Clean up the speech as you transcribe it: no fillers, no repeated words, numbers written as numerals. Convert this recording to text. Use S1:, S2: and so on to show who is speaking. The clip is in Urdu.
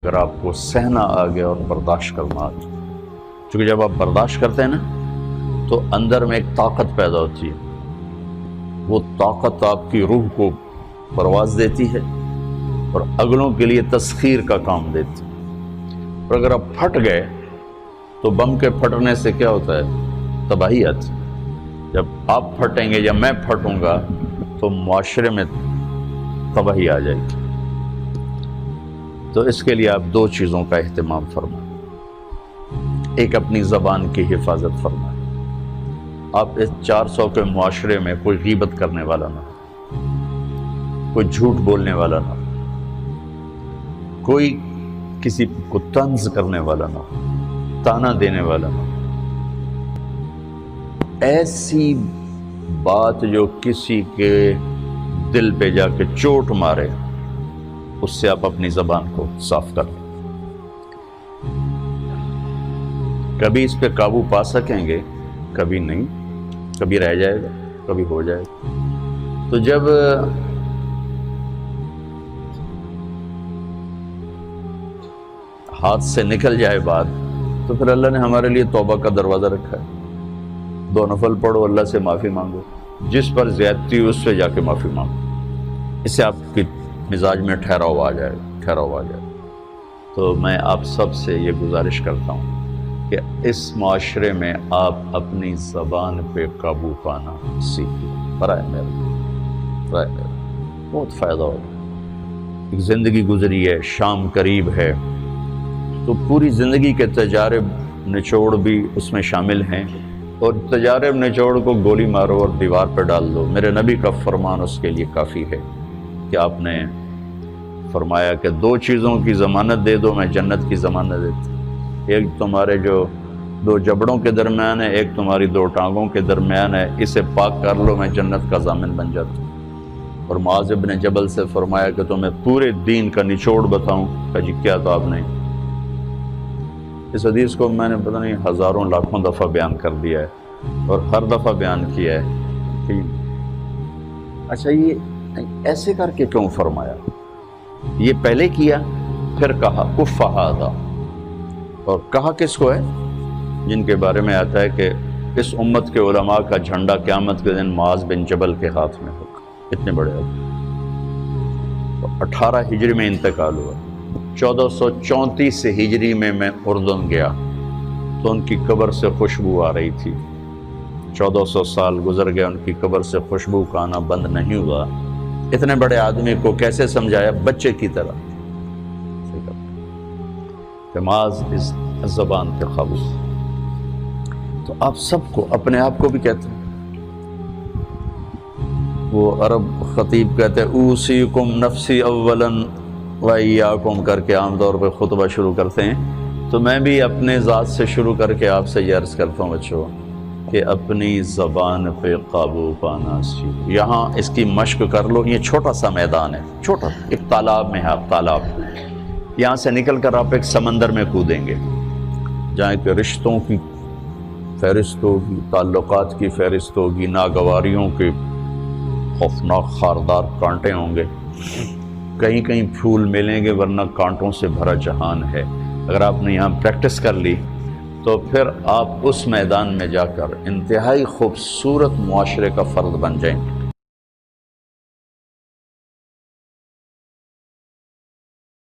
S1: اگر آپ کو سہنا آ گیا اور برداشت کرنا آ گیا، چونکہ جب آپ برداشت کرتے ہیں نا تو اندر میں ایک طاقت پیدا ہوتی ہے، وہ طاقت آپ کی روح کو پرواز دیتی ہے اور اگلوں کے لیے تسخیر کا کام دیتی ہے۔ اور اگر آپ پھٹ گئے تو بم کے پھٹنے سے کیا ہوتا ہے؟ تباہی آتی ہے۔ جب آپ پھٹیں گے یا میں پھٹوں گا تو معاشرے میں تباہی آ جائے گی۔ تو اس کے لیے آپ دو چیزوں کا اہتمام فرمائیں۔ ایک اپنی زبان کی حفاظت فرمائیں۔ آپ اس 400 کے معاشرے میں کوئی غیبت کرنے والا نہ ہو، کوئی جھوٹ بولنے والا نہ ہو، کوئی کسی کو طنز کرنے والا نہ ہو، تانا دینے والا نہ ہو۔ ایسی بات جو کسی کے دل پہ جا کے چوٹ مارے، اس سے آپ اپنی زبان کو صاف کر لیں۔ کبھی اس پہ قابو پا سکیں گے، کبھی نہیں، کبھی رہ جائے گا، کبھی ہو جائے گا۔ تو جب ہاتھ سے نکل جائے بات تو پھر اللہ نے ہمارے لیے توبہ کا دروازہ رکھا ہے۔ 2 نفل پڑھو، اللہ سے معافی مانگو، جس پر زیادتی اس سے جا کے معافی مانگو، اس سے آپ کی مزاج میں ٹھہراؤ آ جائے گا۔ تو میں آپ سب سے یہ گزارش کرتا ہوں کہ اس معاشرے میں آپ اپنی زبان پہ قابو پانا سیکھیں۔ برائے میرا بہت فائدہ ہوگا۔ ایک زندگی گزری ہے، شام قریب ہے، تو پوری زندگی کے تجارب نچوڑ بھی اس میں شامل ہیں، اور تجارب نچوڑ کو گولی مارو اور دیوار پہ ڈال دو۔ میرے نبی کا فرمان اس کے لیے کافی ہے کہ آپ نے فرمایا کہ 2 چیزوں کی ضمانت دے دو، میں جنت کی ضمانت دیتا ہوں۔ ایک تمہارے جو 2 جبڑوں کے درمیان ہے، ایک تمہاری 2 ٹانگوں کے درمیان ہے، اسے پاک کر لو، میں جنت کا ضامن بن جاتا ہوں۔ اور معاذ بن جبل سے فرمایا کہ تمہیں پورے دین کا نچوڑ بتاؤں؟ کہ جی کیا؟ تو آپ نے اس حدیث کو میں نے پتہ نہیں ہزاروں لاکھوں دفعہ بیان کر دیا ہے، اور ہر دفعہ بیان کیا ہے کہ اچھا یہ ایسے کر کے کیوں فرمایا؟ یہ پہلے کیا، پھر کہا کف ھذا، اور کہا کس کو ہے؟ جن کے بارے میں آتا ہے کہ اس امت کے علماء کا جھنڈا قیامت کے دن معاذ بن جبل کے ہاتھ میں ہوگا۔ اتنے بڑے آدمی۔ تو 18 ہجری میں انتقال ہوا، 1434 ہجری میں اردن گیا تو ان کی قبر سے خوشبو آ رہی تھی۔ 1400 سال گزر گئے، ان کی قبر سے خوشبو کا آنا بند نہیں ہوا۔ اتنے بڑے آدمی کو کیسے سمجھایا؟ بچے کی طرح کہ معاذ اس زبان کے قابو۔ تو آپ سب کو، اپنے آپ کو بھی کہتے ہیں، وہ عرب خطیب کہتے ہیں اوصیکم نفسی اولا وایاکم کر کے عام طور پہ خطبہ شروع کرتے ہیں۔ تو میں بھی اپنے ذات سے شروع کر کے آپ سے یہ عرض کرتا ہوں بچوں کہ اپنی زبان پہ قابو پانا سیکھو۔ یہاں اس کی مشق کر لو۔ یہ چھوٹا سا میدان ہے، چھوٹا، ایک تالاب میں ہے، آپ تالاب، یہاں سے نکل کر آپ ایک سمندر میں کودیں گے جہاں کہ رشتوں کی فہرست ہوگی، تعلقات کی فہرست ہوگی، ناگواریوں کے خوفناک خاردار کانٹے ہوں گے، کہیں کہیں پھول ملیں گے ورنہ کانٹوں سے بھرا جہان ہے۔ اگر آپ نے یہاں پریکٹس کر لی تو پھر آپ اس میدان میں جا کر انتہائی خوبصورت معاشرے کا فرد بن جائیں گے۔